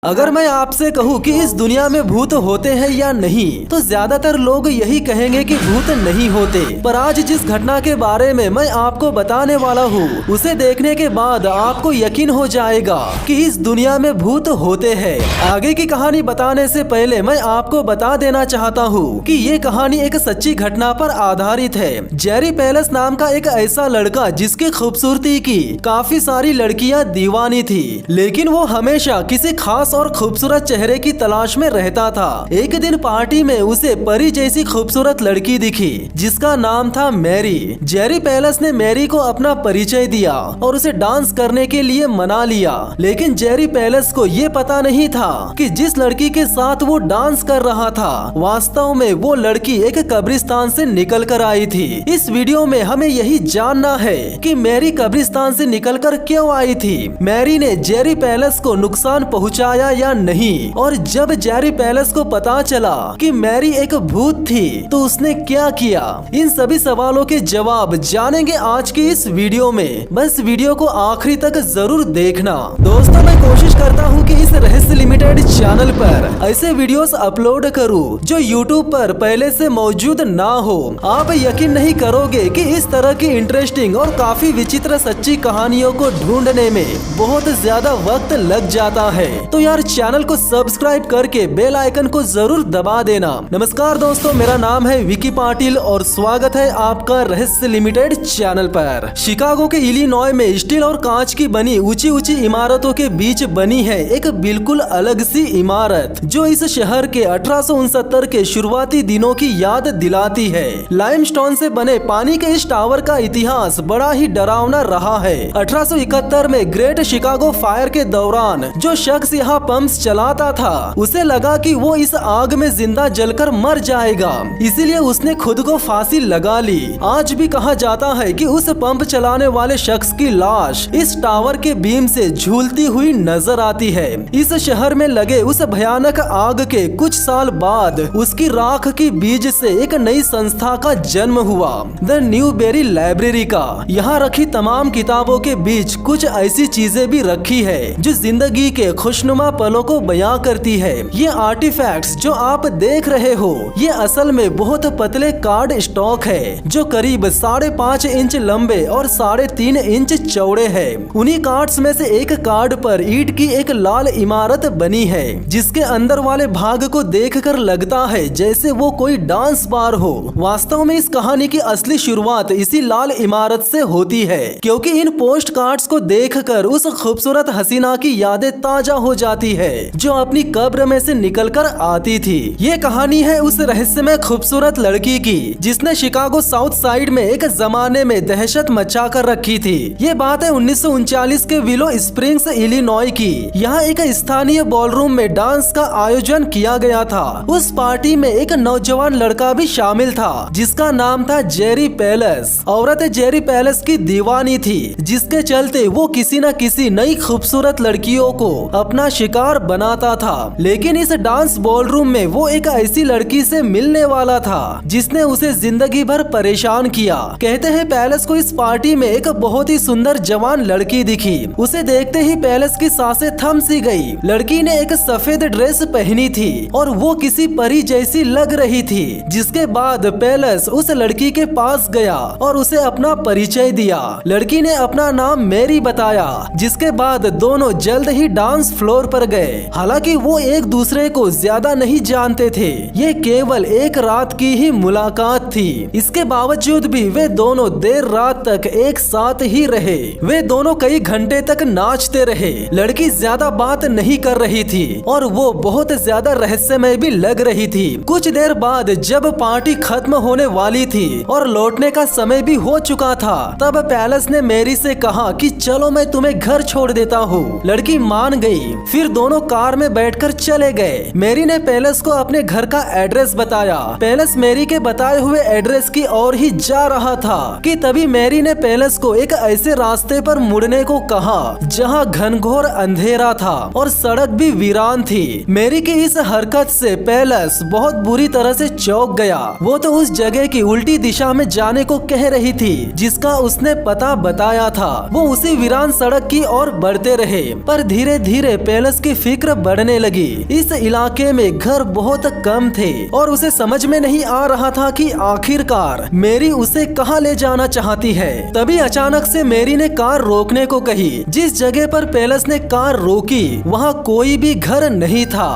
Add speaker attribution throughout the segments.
Speaker 1: अगर मैं आपसे कहूँ कि इस दुनिया में भूत होते हैं या नहीं, तो ज्यादातर लोग यही कहेंगे कि भूत नहीं होते। पर आज जिस घटना के बारे में मैं आपको बताने वाला हूँ, उसे देखने के बाद आपको यकीन हो जाएगा कि इस दुनिया में भूत होते हैं। आगे की कहानी बताने से पहले मैं आपको बता देना चाहता हूँ कि ये कहानी एक सच्ची घटना पर आधारित है। जेरी पेलेस नाम का एक ऐसा लड़का जिसकी खूबसूरती की काफी सारी लड़कियाँ दीवानी थी, लेकिन वो हमेशा किसी खास और खूबसूरत चेहरे की तलाश में रहता था। एक दिन पार्टी में उसे परी जैसी खूबसूरत लड़की दिखी जिसका नाम था मैरी। जेरी पेलेस ने मैरी को अपना परिचय दिया और उसे डांस करने के लिए मना लिया, लेकिन जेरी पेलेस को ये पता नहीं था कि जिस लड़की के साथ वो डांस कर रहा था वास्तव में वो लड़की एक कब्रिस्तान से निकल कर आई थी। इस वीडियो में हमें यही जानना है कि मैरी कब्रिस्तान से निकल कर क्यों आई थी, मैरी ने जेरी पेलेस को नुकसान पहुँचाया या नहीं, और जब जेरी पेलेस को पता चला कि मैरी एक भूत थी तो उसने क्या किया। इन सभी सवालों के जवाब जानेंगे आज की इस वीडियो में। बस वीडियो को आखिरी तक जरूर देखना। दोस्तों, मैं कोशिश करता हूँ कि इस रहस्य लिमिटेड चैनल पर ऐसे वीडियोस अपलोड करूँ जो यूट्यूब पर पहले से मौजूद ना हो। आप यकीन नहीं करोगे कि इस तरह की इंटरेस्टिंग और काफी विचित्र सच्ची कहानियों को ढूंढने में बहुत ज्यादा वक्त लग जाता है। तो यार चैनल को सब्सक्राइब करके बेल आइकन को जरूर दबा देना। नमस्कार दोस्तों, मेरा नाम है विकी पाटिल और स्वागत है आपका रहस्य लिमिटेड चैनल पर। शिकागो के इलिनॉय में स्टील और कांच की बनी ऊंची ऊंची इमारतों के बीच बनी है एक बिल्कुल अलग सी इमारत जो इस शहर के 1869 के शुरुआती दिनों की याद दिलाती है। लाइमस्टोन से बने पानी के इस टावर का इतिहास बड़ा ही डरावना रहा है। 1871 में ग्रेट शिकागो फायर के दौरान जो शख्स यहाँ पंप्स चलाता था उसे लगा कि वो इस आग में जिंदा जलकर मर जाएगा, इसीलिए उसने खुद को फांसी लगा ली। आज भी कहा जाता है कि उस पंप चलाने वाले शख्स की लाश इस टावर के बीम से झूलती हुई नजर आती है। इस शहर में लगे उस भयानक आग के कुछ साल बाद उसकी राख की बीज से एक नई संस्था का जन्म हुआ, द न्यूबेरी लाइब्रेरी का। यहाँ रखी तमाम किताबों के बीच कुछ ऐसी चीजें भी रखी है जो जिंदगी के खुशनुमा पलों को बयां करती है। ये आर्टिफैक्ट्स जो आप देख रहे हो ये असल में बहुत पतले कार्ड स्टॉक है जो करीब 5.5 इंच लंबे और 3.5 इंच चौड़े हैं। उन्हीं कार्ड्स में से एक कार्ड पर ईंट की एक लाल इमारत बनी है जिसके अंदर वाले भाग को देखकर लगता है जैसे वो कोई डांस बार हो। वास्तव में इस कहानी की असली शुरुआत इसी लाल इमारत से होती है, क्योंकि इन पोस्ट कार्ड्स को देखकर उस खूबसूरत हसीना की यादें ताजा हो जाती है जो अपनी कब्र में से निकलकर आती थी। ये कहानी है उस रहस्यमय खूबसूरत लड़की की जिसने शिकागो साउथ साइड में एक जमाने में दहशत मचा कर रखी थी। ये बात है 1939 के विलो स्प्रिंग्स इलिनॉय की। यहाँ एक स्थानीय बॉलरूम में डांस का आयोजन किया गया था। उस पार्टी में एक नौजवान लड़का भी शामिल था जिसका नाम था जेरी पेलेस। औरत जेरी पेलेस की दीवानी थी जिसके चलते वो किसी न किसी नई खूबसूरत लड़कियों को अपना शिकार बनाता था। लेकिन इस डांस बॉलरूम में वो एक ऐसी लड़की से मिलने वाला था जिसने उसे जिंदगी भर परेशान किया। कहते हैं पेलेस को इस पार्टी में एक बहुत ही सुंदर जवान लड़की दिखी। उसे देखते ही पेलेस की सांसें थम सी गई। लड़की ने एक सफेद ड्रेस पहनी थी और वो किसी परी जैसी लग रही थी। जिसके बाद पेलेस उस लड़की के पास गया और उसे अपना परिचय दिया। लड़की ने अपना नाम मैरी बताया, जिसके बाद दोनों जल्द ही डांस फ्लोर पर गए। हालांकि वो एक दूसरे को ज्यादा नहीं जानते थे, ये केवल एक रात की ही मुलाकात थी। इसके बावजूद भी वे दोनों देर रात तक एक साथ ही रहे। वे दोनों कई घंटे तक नाचते रहे। लड़की ज्यादा बात नहीं कर रही थी और वो बहुत ज्यादा रहस्यमय भी लग रही थी। कुछ देर बाद जब पार्टी खत्म होने वाली थी और लौटने का समय भी हो चुका था, तब पेलेस ने मैरी से कहा कि चलो मैं तुम्हें घर छोड़ देता हूँ। लड़की मान गई। फिर दोनों कार में बैठकर चले गए। मैरी ने पेलेस को अपने घर का एड्रेस बताया। पेलेस मैरी के बताए हुए एड्रेस की ओर ही जा रहा था कि तभी मैरी ने पेलेस को एक ऐसे रास्ते पर मुड़ने को कहा जहां घनघोर अंधेरा था और सड़क भी वीरान थी। मेरी की इस हरकत से पैलेस बहुत बुरी तरह से चौंक गया। वो तो उस जगह की उल्टी दिशा में जाने को कह रही थी जिसका उसने पता बताया था। वो उसी वीरान सड़क की ओर बढ़ते रहे, पर धीरे धीरे पैलेस की फिक्र बढ़ने लगी। इस इलाके में घर बहुत कम थे और उसे समझ में नहीं आ रहा था कि आखिरकार मेरी उसे कहाँ ले जाना चाहती है। तभी अचानक से मेरी ने कार रोकने को कही। जिस जगह पर पैलेस ने कार रोकी वहाँ कोई भी घर नहीं था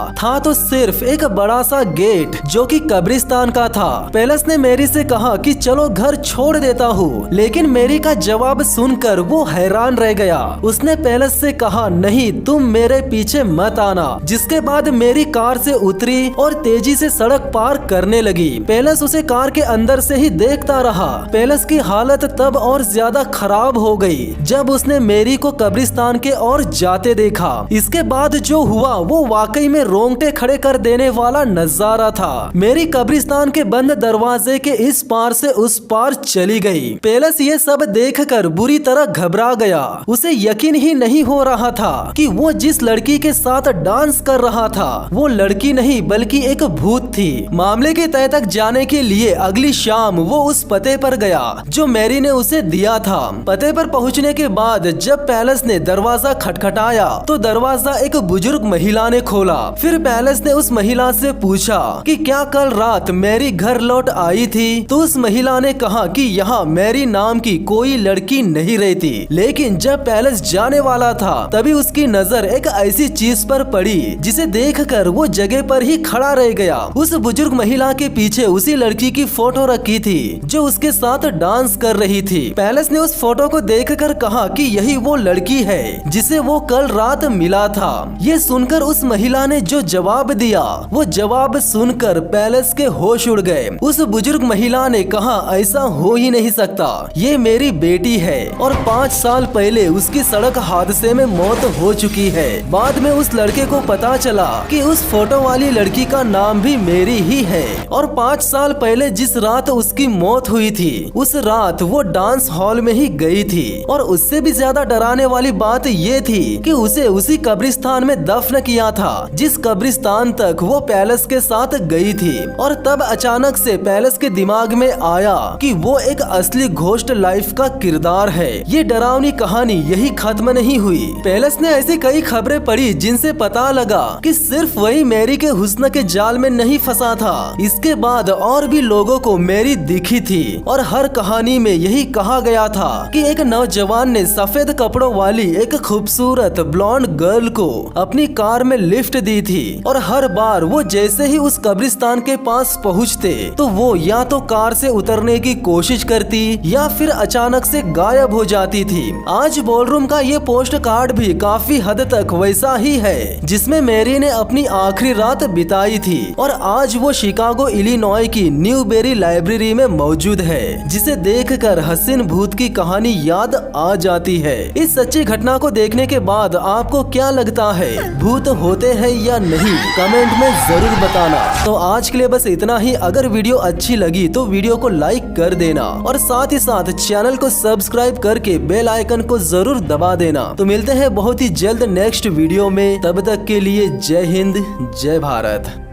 Speaker 1: तो सिर्फ एक बड़ा सा गेट जो कि कब्रिस्तान का था। पैलेस ने मेरी से कहा कि चलो घर छोड़ देता हूँ, लेकिन मेरी का जवाब सुनकर वो हैरान रह गया। उसने पैलेस से कहा नहीं, तुम मेरे पीछे मत आना। जिसके बाद मेरी कार से उतरी और तेजी से सड़क पार करने लगी। पैलेस उसे कार के अंदर से ही देखता रहा। पैलेस की हालत तब और ज्यादा खराब हो गई जब उसने मेरी को कब्रिस्तान के ओर जाते देखा। इसके बाद जो हुआ वो वाकई में रोंगटे खड़े कर देने वाला नजारा था। मेरी कब्रिस्तान के बंद दरवाजे के इस पार से उस पार चली गई। पैलेस ये सब देखकर बुरी तरह घबरा गया। उसे यकीन ही नहीं हो रहा था कि वो जिस लड़की के साथ डांस कर रहा था वो लड़की नहीं बल्कि एक भूत थी। मामले के तह तक जाने के लिए अगली शाम वो उस पते पर गया जो मैरी ने उसे दिया था। पते पर पहुंचने के बाद जब पैलेस ने दरवाजा खटखटाया तो दरवाजा एक बुजुर्ग महिला ने खोला। फिर पैलेस ने उस महिला से पूछा कि क्या कल रात मैरी घर लौट आई थी। तो उस महिला ने कहा कि यहाँ मैरी नाम की कोई लड़की नहीं रहती। लेकिन जब पैलेस जाने वाला था तभी उसकी नजर एक ऐसी चीज पर पड़ी जिसे देखकर वो जगह पर ही खड़ा रह गया। उस बुजुर्ग महिला के पीछे उसी लड़की की फोटो रखी थी जो उसके साथ डांस कर रही थी। पैलेस ने उस फोटो को देखकर कहा कि यही वो लड़की है जिसे वो कल रात मिला था। ये सुनकर उस महिला ने जो जवाब दिया वो जवाब सुनकर पैलेस के होश उड़ गए। उस बुजुर्ग महिला ने कहा ऐसा हो ही नहीं सकता, ये मेरी बेटी है और 5 साल पहले उसकी सड़क हादसे में मौत हो चुकी है। बाद में उस लड़के को पता चला कि उस फोटो वाली लड़की का नाम भी मेरी ही है और 5 साल पहले जिस रात उसकी मौत हुई थी उस रात वो डांस हॉल में ही गई थी। और उससे भी ज्यादा डराने वाली बात ये थी कि उसे उसी कब्रिस्तान में दफन किया था जिस कब्रिस्तान तक वो पैलेस के साथ गई थी। और तब अचानक से पैलेस के दिमाग में आया कि वो एक असली घोस्ट लाइफ का किरदार है। ये डरावनी कहानी यही खत्म नहीं हुई। पैलेस ने ऐसी कई खबरें पढ़ी जिनसे पता लगा कि सिर्फ वही मैरी के हुस्न के जाल में नहीं फंसा था। इसके बाद और भी लोगों को मैरी दिखी थी और हर कहानी में यही कहा गया था कि एक नौजवान ने सफेद कपड़ों वाली एक खूबसूरत ब्लॉन्ड गर्ल को अपनी कार में लिफ्ट दी थी और हर बार वो जैसे ही उस कब्रिस्तान के पास पहुंचते तो वो या तो कार से उतरने की कोशिश करती या फिर अचानक से गायब हो जाती थी। आज बॉलरूम का ये पोस्ट कार्ड भी काफी हद तक वैसा ही है जिसमें मैरी ने अपनी आखिरी रात बिताई थी और आज वो शिकागो इलिनॉय की न्यूबेरी लाइब्रेरी में मौजूद है, जिसे देखकर हसीन भूत की कहानी याद आ जाती है। इस सच्ची घटना को देखने के बाद आपको क्या लगता है, भूत होते हैं या नहीं, कमेंट में जरूर बताना। तो आज के लिए बस इतना ही। अगर वीडियो अच्छी लगी तो वीडियो को लाइक कर देना और साथ ही साथ चैनल को सब्सक्राइब करके बेल आइकन को जरूर दबा देना। तो मिलते हैं बहुत ही जल्द नेक्स्ट वीडियो में, तब तक के लिए जय हिंद जय भारत।